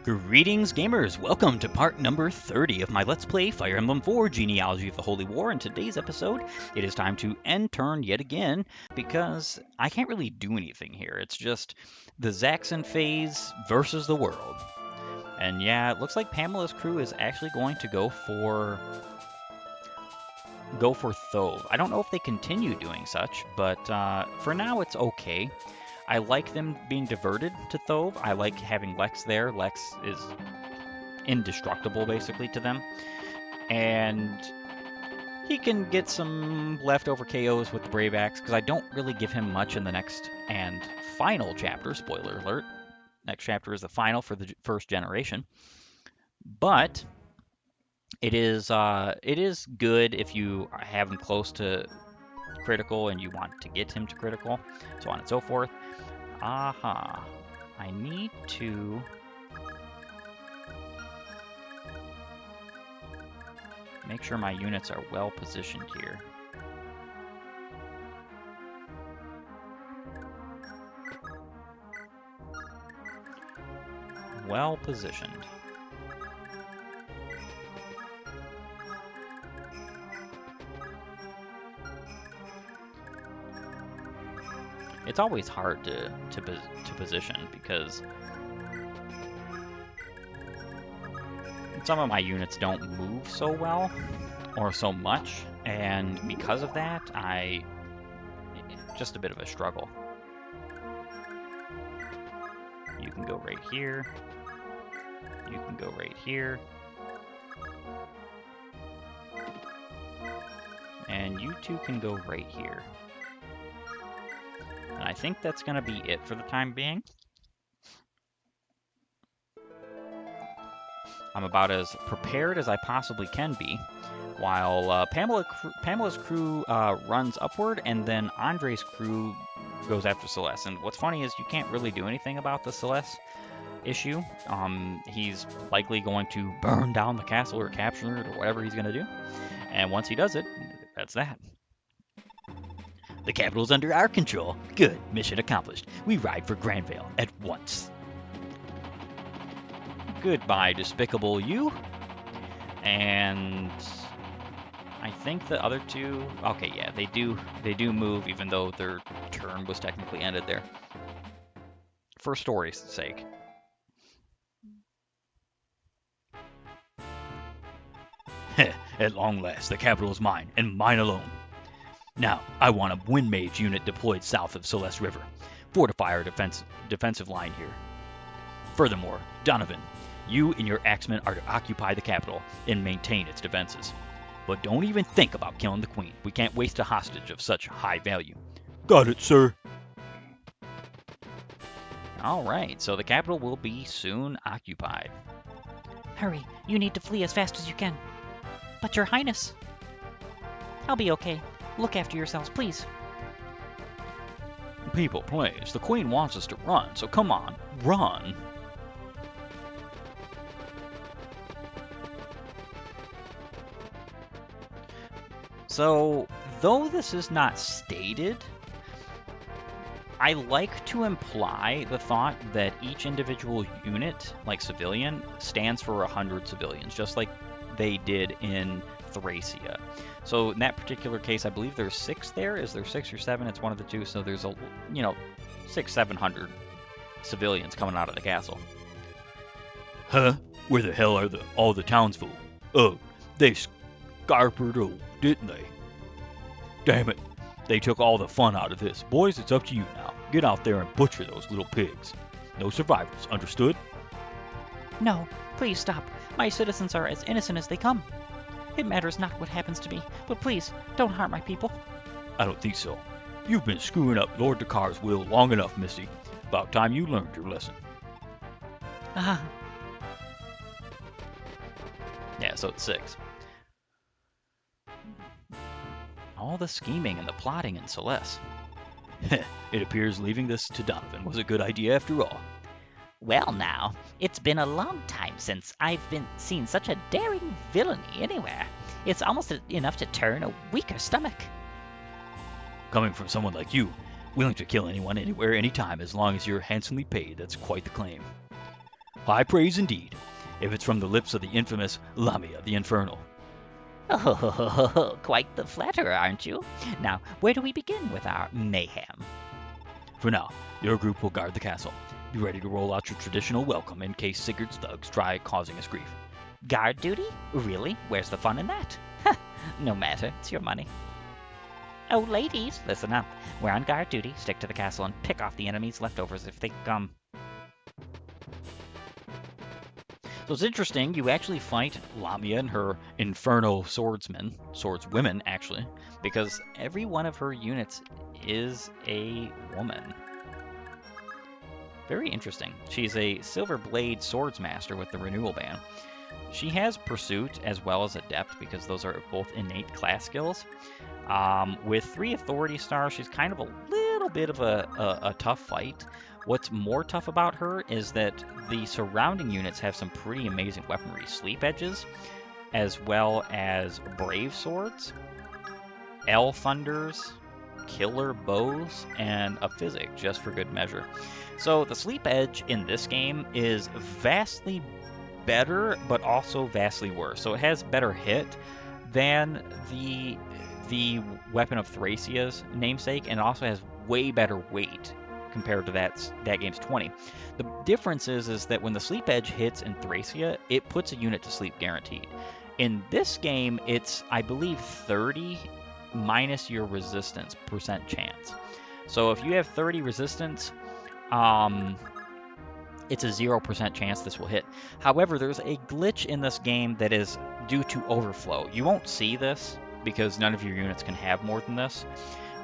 Greetings, gamers! Welcome to part number 30 of my Let's Play Fire Emblem 4 Genealogy of the Holy War. In today's episode, it is time to end turn yet again, because I can't really do anything here. It's just the Zaxxon phase versus the world. And yeah, it looks like Pamela's crew is actually going to go for Thove. I don't know if they continue doing such, but for now it's okay. I like them being diverted to Thove. I like having Lex there. Lex is indestructible, basically, to them. And he can get some leftover KOs with the Brave Axe, because I don't really give him much in the next and final chapter. Spoiler alert. Next chapter is the final for the first generation. But it is good if you have him close to critical and you want to get him to critical, so on and so forth. Aha. I need to make sure my units are well positioned here. Well positioned. It's always hard to position because some of my units don't move so well or so much, and because of that, just a bit of a struggle. You can go right here. You can go right here. And you two can go right here. And I think that's going to be it for the time being. I'm about as prepared as I possibly can be, while Pamela's crew runs upward, and then Andre's crew goes after Silesse. And what's funny is you can't really do anything about the Silesse issue. He's likely going to burn down the castle or capture it or whatever he's going to do. And once he does it, that's that. The capital's under our control. Good. Mission accomplished. We ride for Granvale at once. Goodbye, despicable you. And I think the other two... Okay, yeah, they do move, even though their turn was technically ended there. For story's sake. At long last, the capital is mine, and mine alone. Now, I want a Wind Mage unit deployed south of Silesse River. Fortify our defensive line here. Furthermore, Donovan, you and your axemen are to occupy the capital and maintain its defenses. But don't even think about killing the queen. We can't waste a hostage of such high value. Got it, sir. Alright, so the capital will be soon occupied. Hurry, you need to flee as fast as you can. But your highness... I'll be okay. Look after yourselves, please. People, please. The queen wants us to run, so come on, run. So, though this is not stated, I like to imply the thought that each individual unit, like civilian, stands for 100 civilians, just like they did in Thracia. So in that particular case, I believe there's 6 there. Is there 6 or 7? It's one of the two. So there's 600-700 civilians coming out of the castle. Huh? Where the hell are all the townsfolk? Oh, they scarpered old, didn't they? Damn it. They took all the fun out of this. Boys, it's up to you now. Get out there and butcher those little pigs. No survivors, understood? No, please stop. My citizens are as innocent as they come. It matters not what happens to me, but please, don't harm my people. I don't think so. You've been screwing up Lord Dakar's will long enough, Misty. About time you learned your lesson. Ah. Yeah, so it's 6. All the scheming and the plotting in Silesse. It appears leaving this to Donovan was a good idea after all. Well now, it's been a long time since I've seen such a daring villainy anywhere. It's almost enough to turn a weaker stomach. Coming from someone like you, willing to kill anyone, anywhere, anytime, as long as you're handsomely paid, that's quite the claim. High praise indeed, if it's from the lips of the infamous Lamia the Infernal. Oh, quite the flatterer, aren't you? Now, where do we begin with our mayhem? For now, your group will guard the castle. Be ready to roll out your traditional welcome in case Sigurd's thugs try causing us grief. Guard duty? Really? Where's the fun in that? No matter, it's your money. Oh, ladies, listen up. We're on guard duty. Stick to the castle and pick off the enemy's leftovers if they come. So it's interesting, you actually fight Lamia and her infernal swordswomen actually, because every one of her units is a woman. Very interesting. She's a Silver Blade Swordsmaster with the Renewal Band. She has Pursuit as well as Adept because those are both innate class skills. With 3 Authority Stars, she's kind of a little bit of a tough fight. What's more tough about her is that the surrounding units have some pretty amazing weaponry. Sleep Edges, as well as Brave Swords, L Thunders, Killer Bows, and a Physic, just for good measure. So the Sleep Edge in this game is vastly better, but also vastly worse. So it has better hit than the Weapon of Thracia's namesake, and it also has way better weight compared to that game's 20. The difference is that when the Sleep Edge hits in Thracia, it puts a unit to sleep guaranteed. In this game, it's, I believe, 30 minus your resistance % chance. So if you have 30 resistance, it's a 0% chance this will hit. However, there's a glitch in this game that is due to overflow. You won't see this because none of your units can have more than this.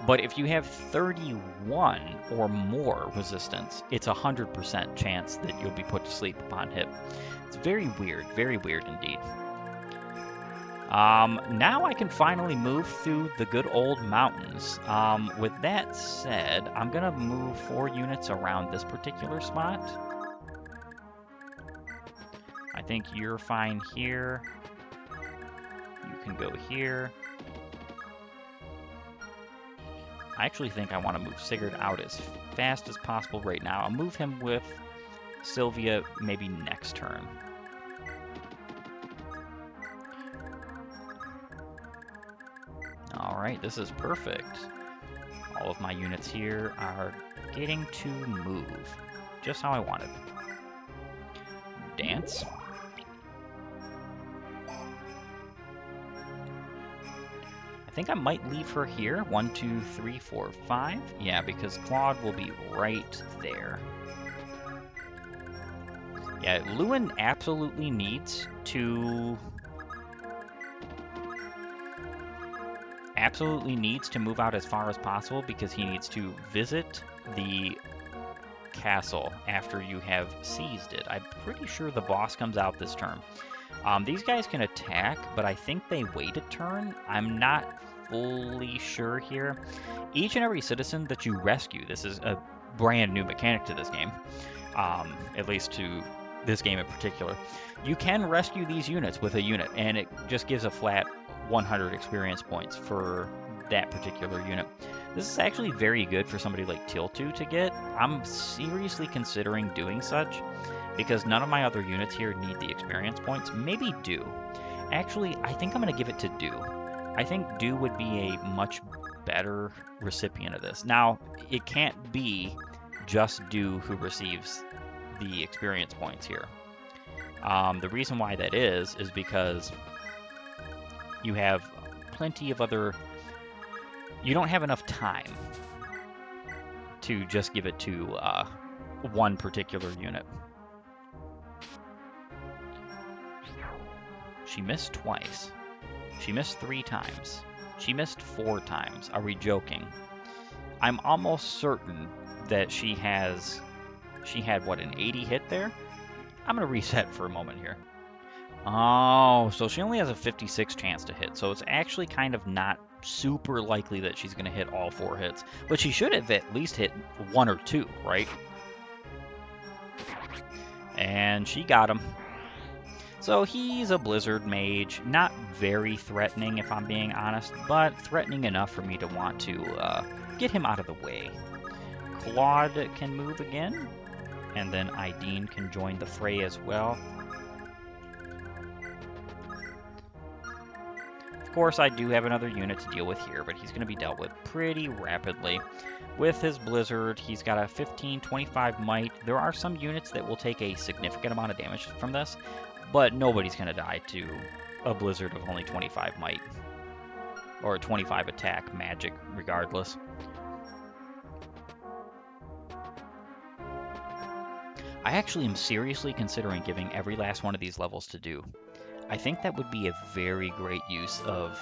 But if you have 31 or more resistance, it's a 100% chance that you'll be put to sleep upon hit. It's very weird indeed. Now I can finally move through the good old mountains. With that said, I'm gonna move 4 units around this particular spot. I think you're fine here. You can go here. I actually think I want to move Sigurd out as fast as possible right now. I'll move him with Sylvia maybe next turn. Alright, this is perfect. All of my units here are getting to move, just how I wanted. Dance. I think I might leave her here. 1, 2, 3, 4, 5. Yeah, because Claude will be right there. Yeah, Lewyn absolutely needs to move out as far as possible because he needs to visit the castle after you have seized it. I'm pretty sure the boss comes out this turn. These guys can attack, but I think they wait a turn. I'm not fully sure here. Each and every citizen that you rescue, this is a brand new mechanic to this game, at least to this game in particular. You can rescue these units with a unit, and it just gives a flat 100 experience points for that particular unit. This is actually very good for somebody like Tiltu to get. I'm seriously considering doing such because none of my other units here need the experience points. Maybe Do. Actually, I think I'm going to give it to Do. I think Do would be a much better recipient of this. Now, it can't be just Do who receives the experience points here. The reason why that is because you have plenty of other... You don't have enough time to just give it to one particular unit. She missed twice. She missed 3 times. She missed 4 times. Are we joking? I'm almost certain that she had, what, an 80 hit there? I'm going to reset for a moment here. Oh, so she only has a 56 chance to hit, so it's actually kind of not super likely that she's going to hit all 4 hits. But she should have at least hit 1 or 2, right? And she got him. So he's a Blizzard Mage, not very threatening if I'm being honest, but threatening enough for me to want to get him out of the way. Claude can move again. And then Ideen can join the fray as well. Of course, I do have another unit to deal with here, but he's going to be dealt with pretty rapidly. With his Blizzard, he's got a 15, 25 might. There are some units that will take a significant amount of damage from this, but nobody's going to die to a Blizzard of only 25 might. Or a 25 attack magic, regardless. I actually am seriously considering giving every last one of these levels to Do. I think that would be a very great use of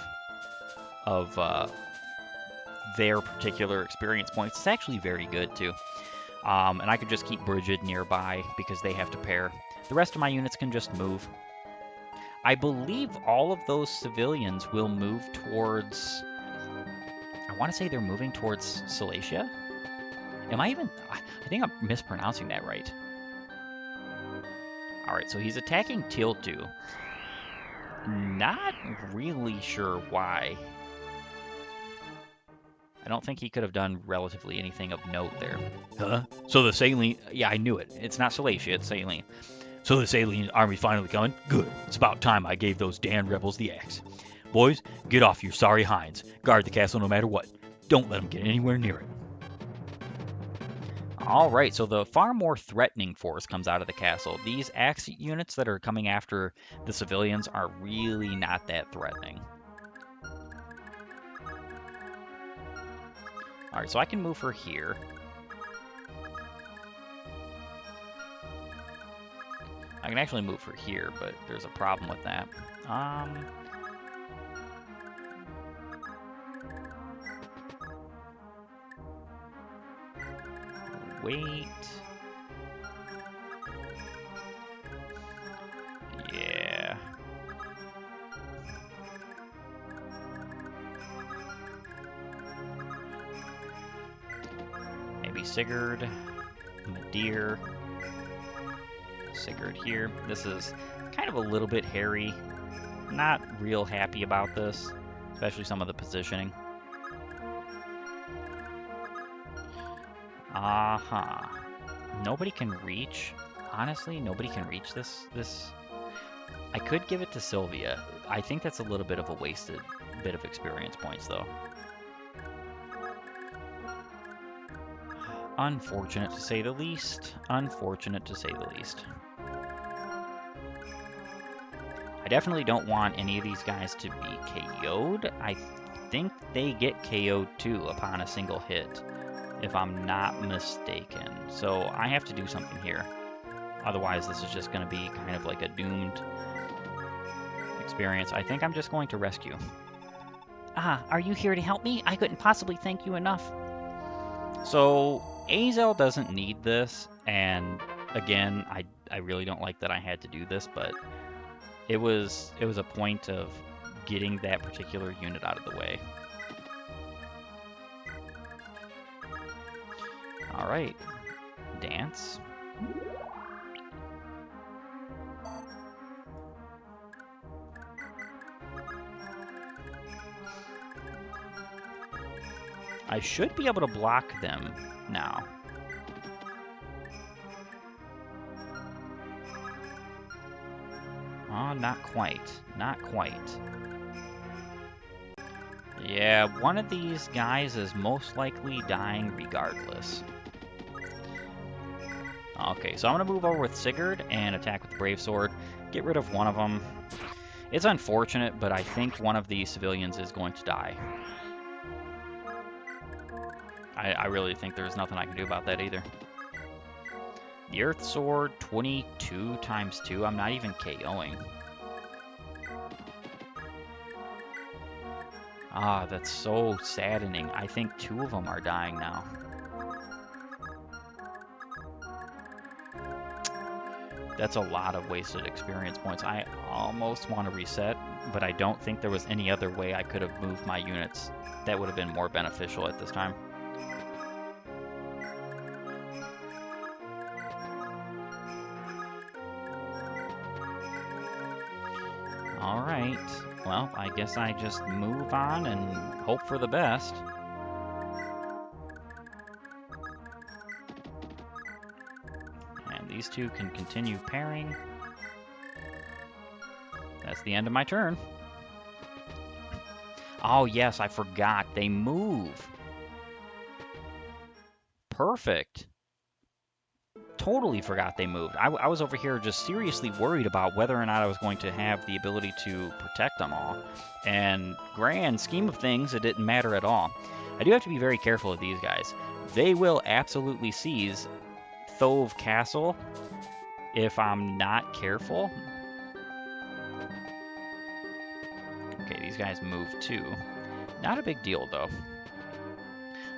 their particular experience points. It's actually very good too. And I could just keep Bridget nearby because they have to pair. The rest of my units can just move. I believe all of those civilians will move towards... I want to say they're moving towards Silesse? Am I even... I think I'm mispronouncing that right. Alright, so he's attacking Tiltu. Not really sure why. I don't think he could have done relatively anything of note there. Huh? So the Saline... Yeah, I knew it. It's not Silesse, it's Saline. So the Saline army finally coming? Good. It's about time I gave those damned rebels the axe. Boys, get off your sorry hinds. Guard the castle no matter what. Don't let them get anywhere near it. Alright, so the far more threatening force comes out of the castle. These axe units that are coming after the civilians are really not that threatening. Alright, so I can move her here. I can actually move her here, but there's a problem with that. Wait. Yeah. Maybe Sigurd, Nadir, Sigurd here. This is kind of a little bit hairy. Not real happy about this, especially some of the positioning. Nobody can reach. Honestly, nobody can reach this. I could give it to Sylvia. I think that's a little bit of a wasted bit of experience points, though. Unfortunate to say the least. Unfortunate to say the least. I definitely don't want any of these guys to be KO'd. I think they get KO'd too upon a single hit, if I'm not mistaken. So I have to do something here. Otherwise, this is just going to be kind of like a doomed experience. I think I'm just going to rescue. Ah, are you here to help me? I couldn't possibly thank you enough. So Azel doesn't need this, and again, I really don't like that I had to do this, but it was a point of getting that particular unit out of the way. All right, dance. I should be able to block them now. Oh, not quite. Not quite. Yeah, one of these guys is most likely dying regardless. Okay, so I'm going to move over with Sigurd and attack with the Brave Sword. Get rid of one of them. It's unfortunate, but I think one of the civilians is going to die. I really think there's nothing I can do about that either. The Earth Sword, 22 times 2. I'm not even KOing. Ah, that's so saddening. I think 2 of them are dying now. That's a lot of wasted experience points. I almost want to reset, but I don't think there was any other way I could have moved my units that would have been more beneficial at this time. Alright, well, I guess I just move on and hope for the best. these two can continue pairing. That's the end of my turn. Oh, yes, I forgot. They move. Perfect. Totally forgot they moved. I was over here just seriously worried about whether or not I was going to have the ability to protect them all. And grand scheme of things, it didn't matter at all. I do have to be very careful of these guys. They will absolutely seize Thove Castle if I'm not careful. Okay, these guys move too. Not a big deal, though.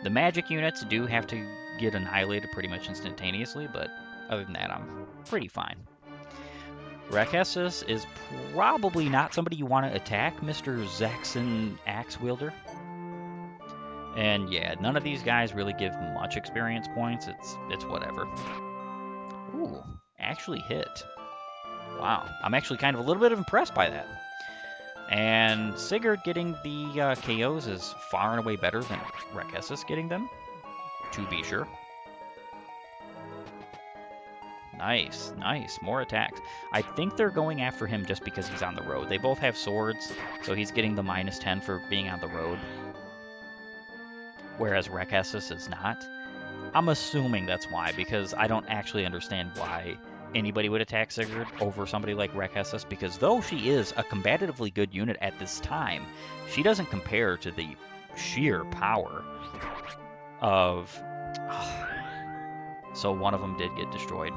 The magic units do have to get annihilated pretty much instantaneously, but other than that, I'm pretty fine. Rekessus is probably not somebody you want to attack, Mr. Zaxxon Axe Wielder. And yeah, none of these guys really give much experience points. It's whatever. Ooh, actually hit. Wow, I'm actually kind of a little bit impressed by that. And Sigurd getting the KOs is far and away better than Rekessus getting them, to be sure. Nice, nice. More attacks. I think they're going after him just because he's on the road. They both have swords, so he's getting the -10 for being on the road, whereas Rekessus is not. I'm assuming that's why, because I don't actually understand why anybody would attack Sigurd over somebody like Rekessus, because though she is a combatively good unit at this time, she doesn't compare to the sheer power of... So one of them did get destroyed.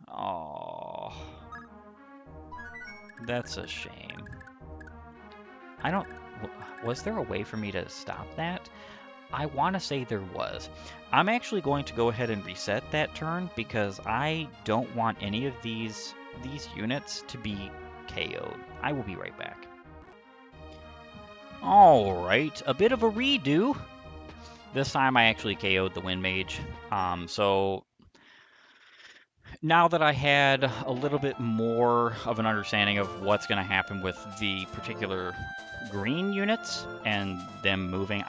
Oh, that's a shame. I don't... Was there a way for me to stop that? I want to say there was. I'm actually going to go ahead and reset that turn because I don't want any of these units to be KO'd. I will be right back. Alright, a bit of a redo. This time I actually KO'd the Wind Mage. So now that I had a little bit more of an understanding of what's going to happen with the particular green units and them moving,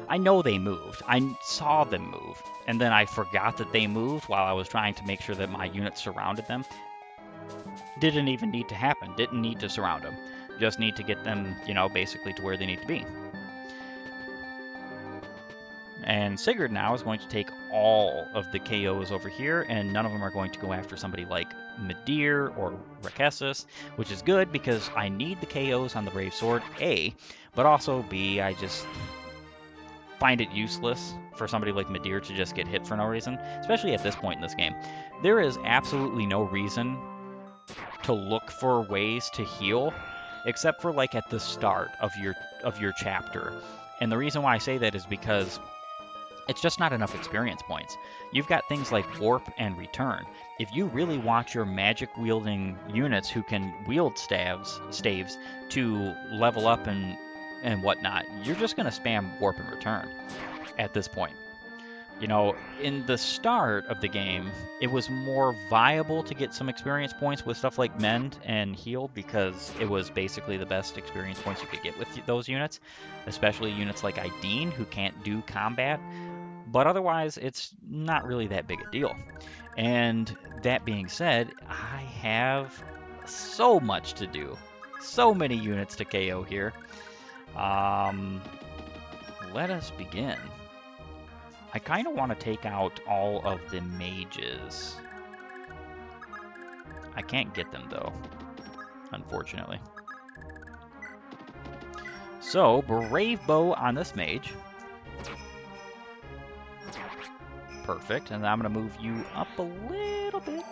I know they moved. I saw them move, and then I forgot that they moved while I was trying to make sure that my units surrounded them. Didn't even need to happen. Didn't need to surround them. Just need to get them, you know, basically to where they need to be. And Sigurd now is going to take all of the KOs over here, and none of them are going to go after somebody like Midir or Rekessus, which is good because I need the KOs on the Brave Sword, A, but also B, I just find it useless for somebody like Midir to just get hit for no reason, especially at this point in this game. There is absolutely no reason to look for ways to heal, except for like at the start of your chapter. And the reason why I say that is because it's just not enough experience points. You've got things like Warp and Return. If you really want your magic-wielding units who can wield staves to level up and whatnot, you're just going to spam Warp and Return at this point. You know, in the start of the game, it was more viable to get some experience points with stuff like Mend and Heal because it was basically the best experience points you could get with those units, especially units like Ideen who can't do combat. But otherwise, it's not really that big a deal. And that being said, I have so much to do. So many units to KO here. Let us begin. I kind of want to take out all of the mages. I can't get them, though, unfortunately. So, Brave Bow on this mage. Perfect, and I'm going to move you up a little bit.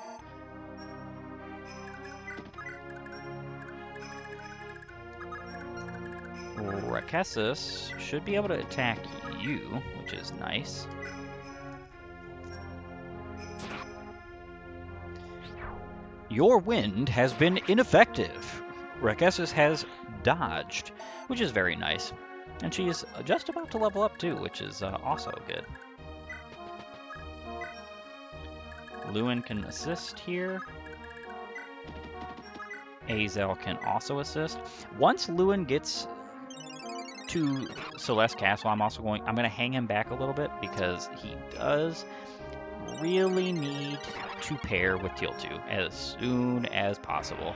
Rekessus should be able to attack you, which is nice. Your wind has been ineffective. Rekessus has dodged, which is very nice. And she is just about to level up too, which is also good. Lewyn can assist here. Azel can also assist. Once Lewyn gets to Silesse Castle, I'm going to hang him back a little bit because he does really need to pair with Teal 2 as soon as possible.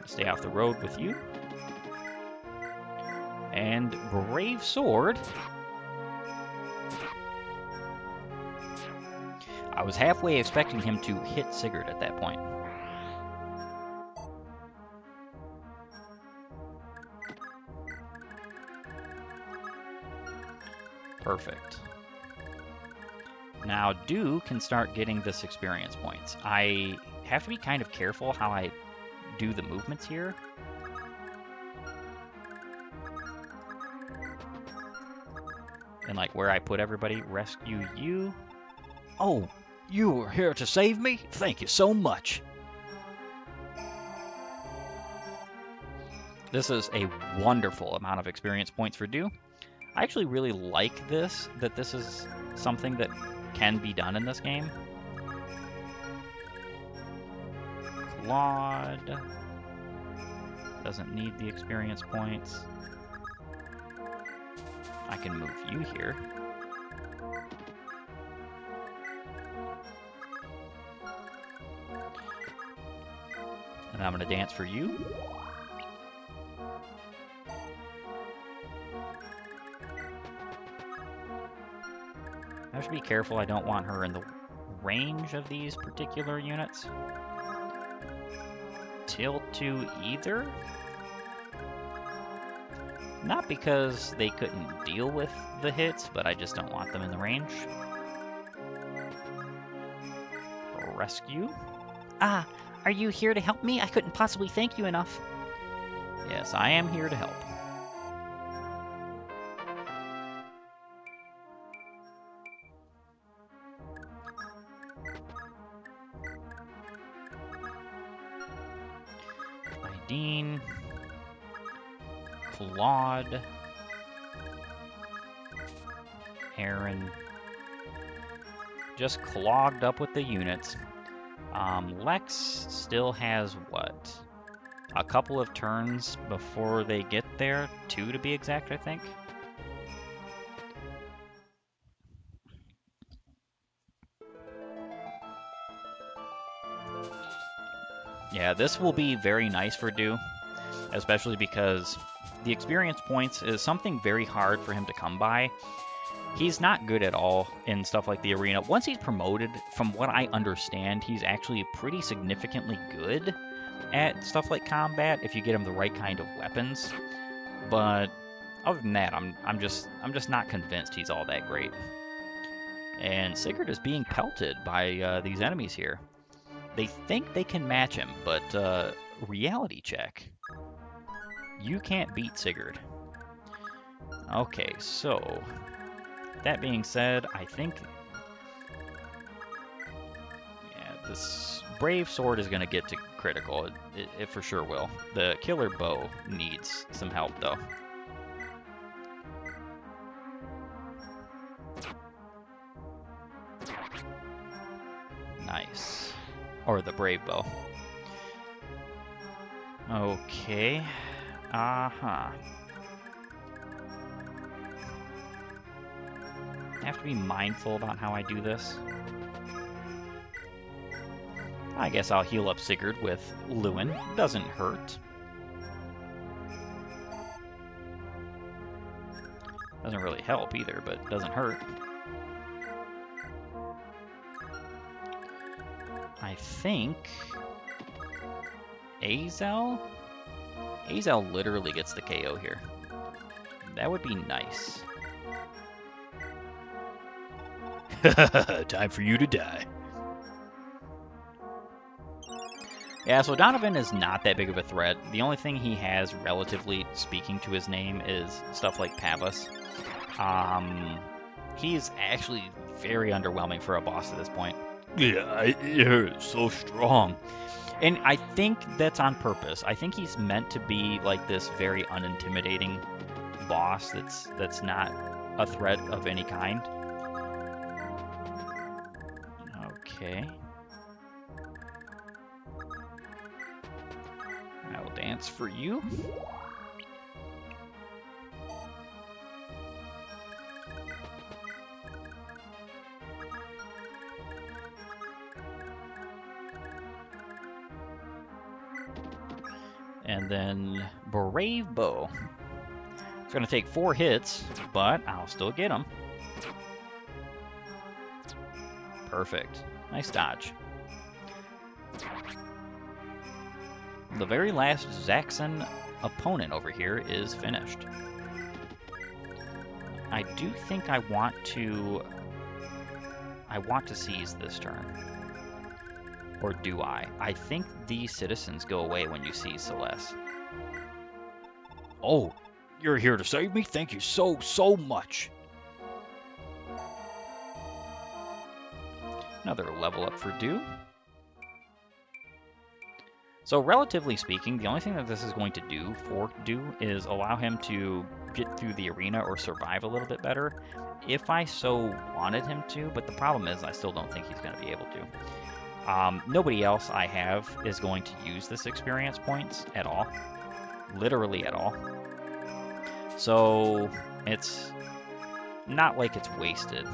Stay off the road with you. And Brave Sword. I was halfway expecting him to hit Sigurd at that point. Perfect. Now Do can start getting this experience points. I have to be kind of careful how I do the movements here. And like where I put everybody. Rescue you. Oh, you were here to save me? Thank you so much. This is a wonderful amount of experience points for Do. I actually really like this, that this is something that can be done in this game. Claude doesn't need the experience points. I can move you here. And I'm going to dance for you. I have to be careful, I don't want her in the range of these particular units. Teal 2 either. Not because they couldn't deal with the hits, but I just don't want them in the range. Rescue. Ah, are you here to help me? I couldn't possibly thank you enough. Yes, I am here to help. Dean, Claude, Aaron, just clogged up with the units. Lex still has what? A couple of turns before they get there, 2 to be exact, I think. Yeah, this will be very nice for Do, especially because the experience points is something very hard for him to come by. He's not good at all in stuff like the arena. Once he's promoted, from what I understand, he's actually pretty significantly good at stuff like combat if you get him the right kind of weapons. But other than that, I'm just not convinced he's all that great. And Sigurd is being pelted by these enemies here. They think they can match him, but reality check. You can't beat Sigurd. Okay, so that being said, I think this Brave Sword is going to get to critical. It for sure will. The Killer Bow needs some help, though. Nice. Or the Brave Bow. Okay. I have to be mindful about how I do this. I guess I'll heal up Sigurd with Lewyn. Doesn't hurt. Doesn't really help either, but doesn't hurt. I think Azel literally gets the KO here. That would be nice. Time for you to die. Yeah, so Donovan is not that big of a threat. The only thing he has, relatively speaking to his name, is stuff like Pavus. He's actually very underwhelming for a boss at this point. Yeah, you're so strong. And I think that's on purpose. I think he's meant to be like this very unintimidating boss that's not a threat of any kind. Okay. I will dance for you. And then Brave Bow. It's going to take 4 hits, but I'll still get him. Perfect. Nice dodge. The very last Zaxxon opponent over here is finished. I do think I want to seize this turn. Or do I? I think these citizens go away when you seize Silesse. Oh, you're here to save me? Thank you so much. Another level up for Do. So relatively speaking, the only thing that this is going to do for Do is allow him to get through the arena or survive a little bit better, if I so wanted him to, but the problem is I still don't think he's going to be able to. Nobody else I have is going to use this experience points at all. Literally at all. So it's not like it's wasted.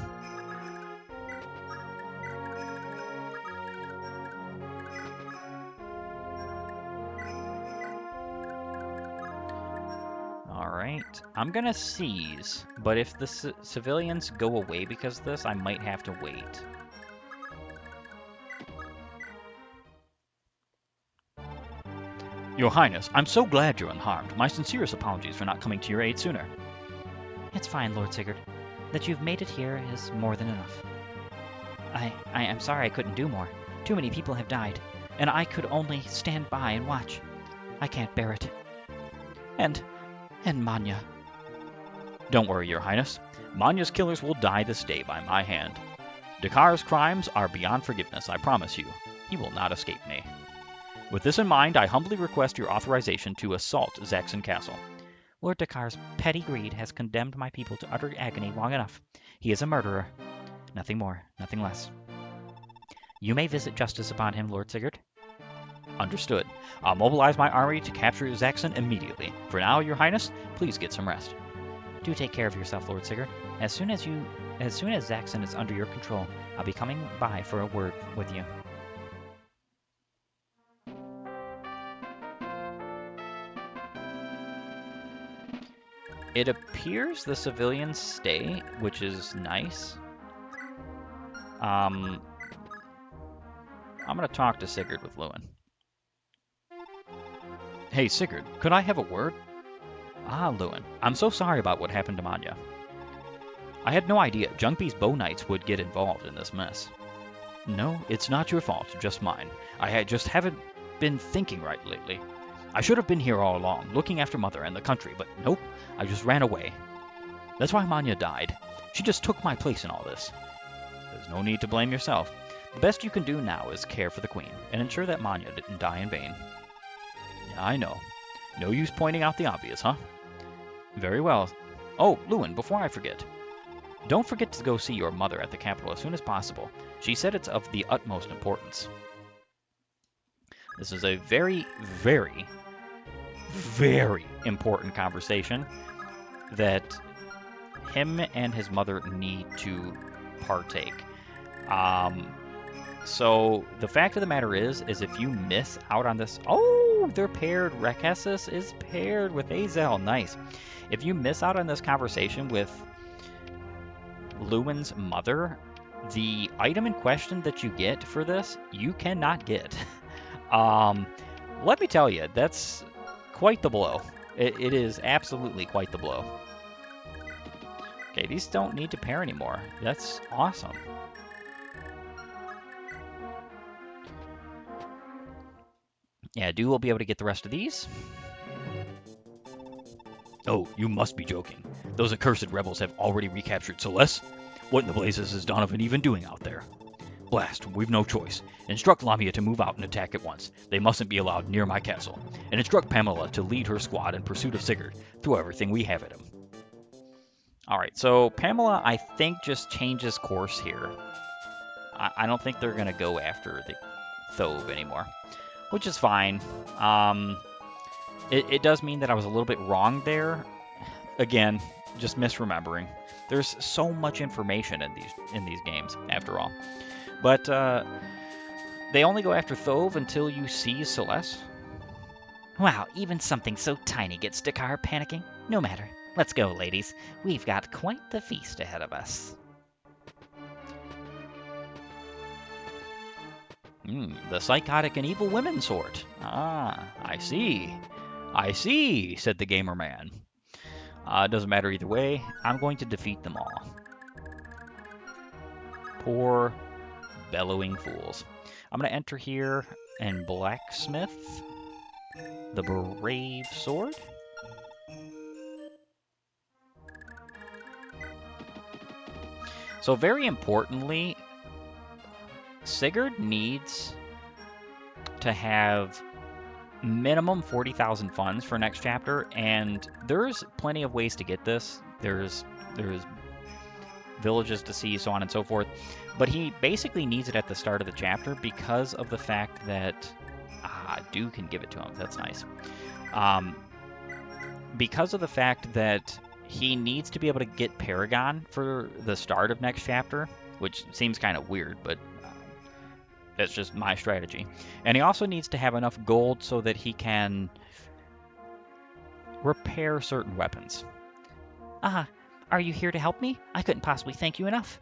Alright, I'm gonna seize, but if the civilians go away because of this, I might have to wait. Your Highness, I'm so glad you're unharmed. My sincerest apologies for not coming to your aid sooner. It's fine, Lord Sigurd. That you've made it here is more than enough. I am sorry I couldn't do more. Too many people have died, and I could only stand by and watch. I can't bear it. And Manya. Don't worry, Your Highness. Manya's killers will die this day by my hand. Dakar's crimes are beyond forgiveness, I promise you. He will not escape me. With this in mind, I humbly request your authorization to assault Zaxxon Castle. Lord Dakar's petty greed has condemned my people to utter agony long enough. He is a murderer. Nothing more, nothing less. You may visit justice upon him, Lord Sigurd. Understood. I'll mobilize my army to capture Zaxxon immediately. For now, Your Highness, please get some rest. Do take care of yourself, Lord Sigurd. As soon as Zaxxon is under your control, I'll be coming by for a word with you. It appears the civilians stay, which is nice. I'm going to talk to Sigurd with Lewyn. Hey, Sigurd, could I have a word? Ah, Lewyn. I'm so sorry about what happened to Manya. I had no idea Jungby's Bow Knights would get involved in this mess. No, it's not your fault, just mine. Just haven't been thinking right lately. I should have been here all along, looking after Mother and the country, but nope, I just ran away. That's why Manya died. She just took my place in all this. There's no need to blame yourself. The best you can do now is care for the Queen, and ensure that Manya didn't die in vain. Yeah, I know. No use pointing out the obvious, huh? Very well. Oh, Lewyn, before I forget. Don't forget to go see your mother at the capital as soon as possible. She said it's of the utmost importance. This is a very, very, very important conversation that him and his mother need to partake. So the fact of the matter is if you miss out on this, oh, they're paired. Rekessis is paired with Azel. Nice. If you miss out on this conversation with Lewyn's mother, the item in question that you get for this, you cannot get. Let me tell you, that's quite the blow. It is absolutely quite the blow. Okay, these don't need to pair anymore. That's awesome. Yeah, Do will be able to get the rest of these. Oh, you must be joking. Those accursed rebels have already recaptured Silesse? What in the blazes is Donovan even doing out there? Blast, we've no choice. Instruct Lamia to move out and attack at once. They mustn't be allowed near my castle. And instruct Pamela to lead her squad in pursuit of Sigurd. Throw everything we have at him. Alright, so Pamela, I think, just changes course here. I don't think they're going to go after the Thove anymore, which is fine. It does mean that I was a little bit wrong there. Again, just misremembering. There's so much information in these games, after all. But they only go after Thove until you seize Silesse. Wow, even something so tiny gets Dakar panicking. No matter. Let's go, ladies. We've got quite the feast ahead of us. The psychotic and evil women sort. Ah, I see. I see, said the gamer man. It doesn't matter either way. I'm going to defeat them all. Poor bellowing fools. I'm going to enter here and blacksmith the brave sword. So very importantly, Sigurd needs to have minimum 40,000 funds for next chapter, and there's plenty of ways to get this. There's villages to see, so on and so forth. But he basically needs it at the start of the chapter because of the fact that Dew can give it to him. That's nice. Because of the fact that he needs to be able to get Paragon for the start of next chapter, which seems kind of weird, but that's just my strategy. And he also needs to have enough gold so that he can repair certain weapons. Are you here to help me? I couldn't possibly thank you enough.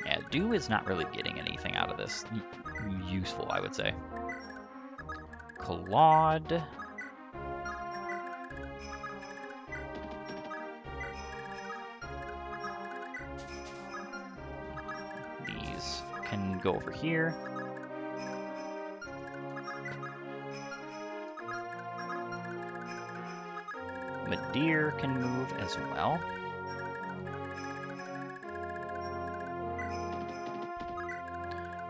Yeah, Dew is not really getting anything out of this useful, I would say. Claude. These can go over here. Madeir can move as well.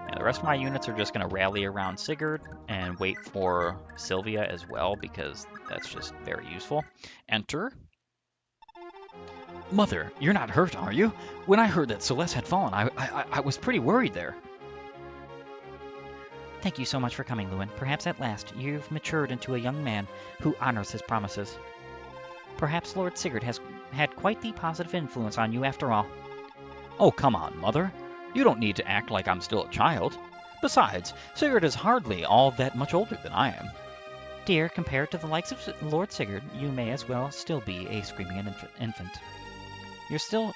Now, the rest of my units are just going to rally around Sigurd and wait for Sylvia as well, because that's just very useful. Enter. Mother, you're not hurt, are you? When I heard that Silesse had fallen, I was pretty worried there. Thank you so much for coming, Lewyn. Perhaps at last you've matured into a young man who honors his promises. Perhaps Lord Sigurd has had quite the positive influence on you after all. Oh, come on, Mother. You don't need to act like I'm still a child. Besides, Sigurd is hardly all that much older than I am. Dear, compared to the likes of Lord Sigurd, you may as well still be a screaming infant. You've still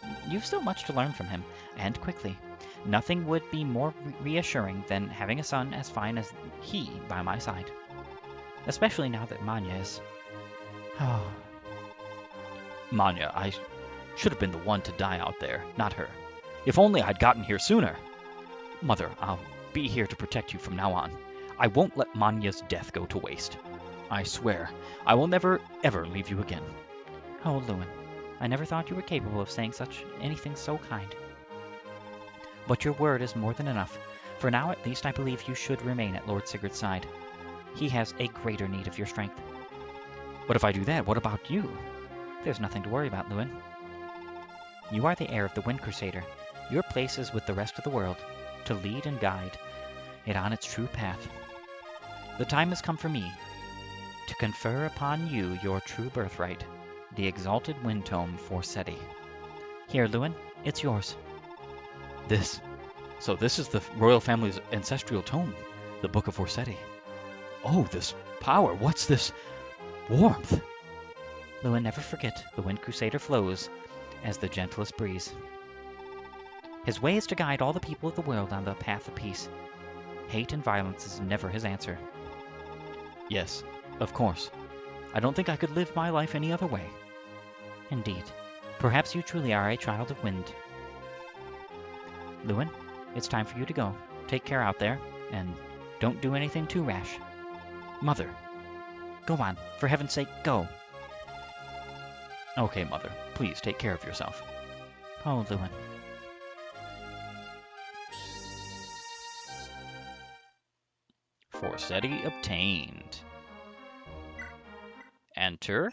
much to learn from him, and quickly. Nothing would be more reassuring than having a son as fine as he by my side. Especially now that Manya is... Oh... Manya, I should have been the one to die out there, not her. If only I'd gotten here sooner. Mother, I'll be here to protect you from now on. I won't let Manya's death go to waste. I swear, I will never, ever leave you again. Oh, Lewyn, I never thought you were capable of saying anything so kind. But your word is more than enough. For now, at least, I believe you should remain at Lord Sigurd's side. He has a greater need of your strength. But if I do that, what about you? There's nothing to worry about, Lewyn. You are the heir of the Wind Crusader. Your place is with the rest of the world, to lead and guide it on its true path. The time has come for me to confer upon you your true birthright, the Exalted Wind Tome for Seti. Here, Lewyn, it's yours. So this is the royal family's ancestral tome, the Book of Forseti. Oh, this power, what's this warmth? Lewyn, never forget, the Wind Crusader flows as the gentlest breeze. His way is to guide all the people of the world on the path of peace. Hate and violence is never his answer. Yes, of course. I don't think I could live my life any other way. Indeed. Perhaps you truly are a child of wind. Lewyn, it's time for you to go. Take care out there, and don't do anything too rash. Mother. Go on, for heaven's sake, go. Okay, Mother. Please take care of yourself. Oh, Lewyn. Forseti obtained. Enter.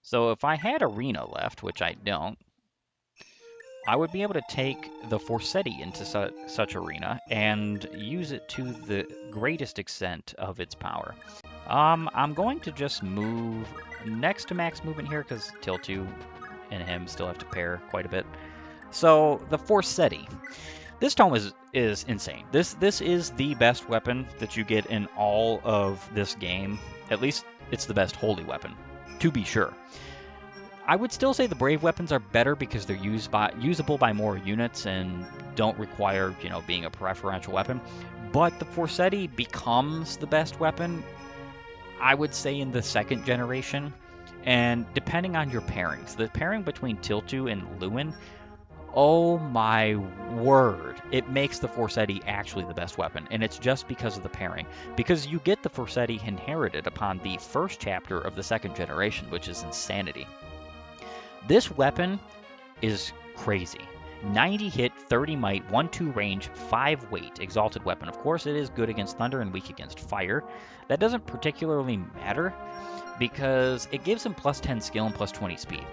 So if I had Arena left, which I don't, I would be able to take the Forseti into such Arena and use it to the greatest extent of its power. I'm going to just move next to max movement here because Tilt 2 and him still have to pair quite a bit. So the Forseti. This tome is insane. This is the best weapon that you get in all of this game. At least it's the best holy weapon, to be sure. I would still say the brave weapons are better because they're usable by more units and don't require, being a preferential weapon. But the Forseti becomes the best weapon, I would say, in the second generation. And depending on your pairings, the pairing between Tiltu and Lewyn, oh my word, it makes the Forseti actually the best weapon. And it's just because of the pairing. Because you get the Forseti inherited upon the first chapter of the second generation, which is insanity. This weapon is crazy. 90 hit, 30 might, 1-2 range, 5 weight, exalted weapon. Of course, it is good against thunder and weak against fire. That doesn't particularly matter because it gives him plus 10 skill and plus 20 speed.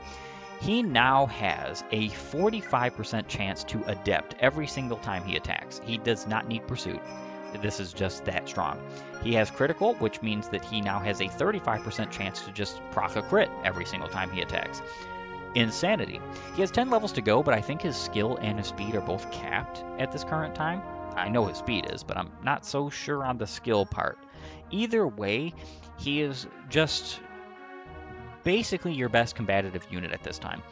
He now has a 45% chance to adept every single time he attacks. He does not need pursuit. This is just that strong. He has critical, which means that he now has a 35% chance to just proc a crit every single time he attacks. Insanity. He has 10 levels to go, but I think his skill and his speed are both capped at this current time. I know his speed is, but I'm not so sure on the skill part. Either way, he is just basically your best combative unit at this time.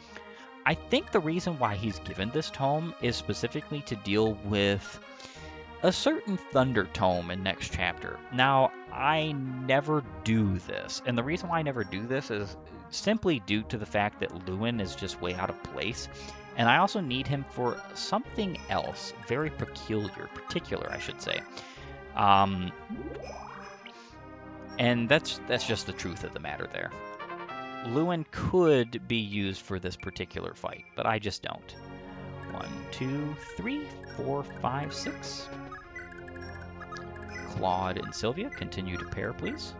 I think the reason why he's given this tome is specifically to deal with a certain Thunder Tome in next chapter. Now, I never do this, and the reason why I never do this is simply due to the fact that Lewyn is just way out of place, and I also need him for something else, very particular, I should say. And that's just the truth of the matter there. Lewyn could be used for this particular fight, but I just don't. 1, 2, 3, 4, 5, 6. Claude and Sylvia, continue to pair, please.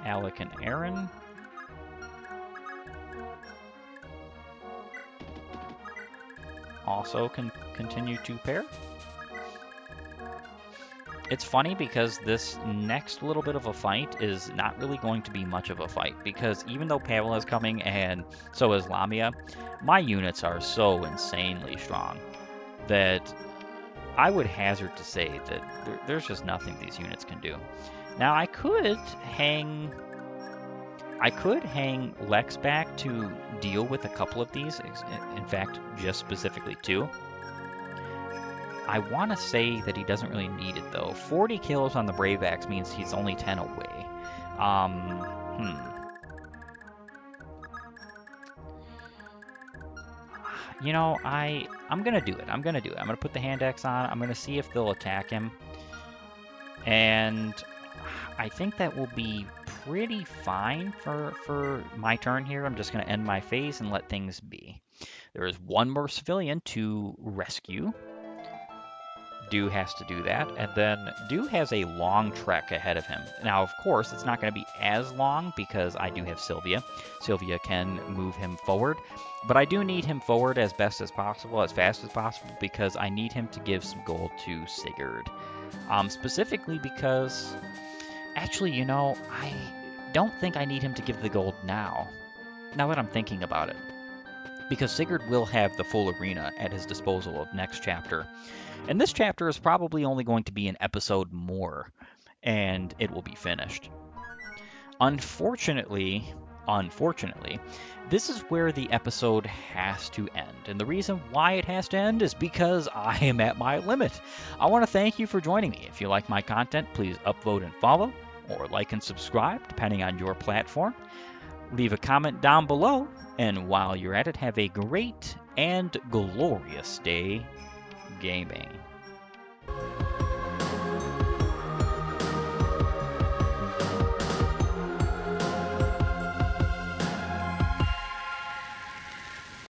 Alec and Aaron. Also can continue to pair. It's funny because this next little bit of a fight is not really going to be much of a fight, because even though Pamela is coming and so is Lamia, my units are so insanely strong that I would hazard to say that there's just nothing these units can do. Now I could hang Lex back to deal with a couple of these, in fact just specifically 2. I want to say that he doesn't really need it, though. 40 kills on the Brave Axe means he's only 10 away. I'm going to do it. I'm going to put the Hand Axe on. I'm going to see if they'll attack him. And I think that will be pretty fine for my turn here. I'm just going to end my phase and let things be. There is one more civilian to rescue. Dew has to do that, and then Dew has a long trek ahead of him. Now, of course, it's not going to be as long because I do have Sylvia. Sylvia can move him forward, but I do need him forward as best as possible, as fast as possible, because I need him to give some gold to Sigurd. Specifically because, actually, I don't think I need him to give the gold now that I'm thinking about it. Because Sigurd will have the full arena at his disposal of next chapter. And this chapter is probably only going to be an episode more, and it will be finished. Unfortunately, this is where the episode has to end. And the reason why it has to end is because I am at my limit. I want to thank you for joining me. If you like my content, please upvote and follow, or like and subscribe, depending on your platform. Leave a comment down below, and while you're at it, have a great and glorious day gaming.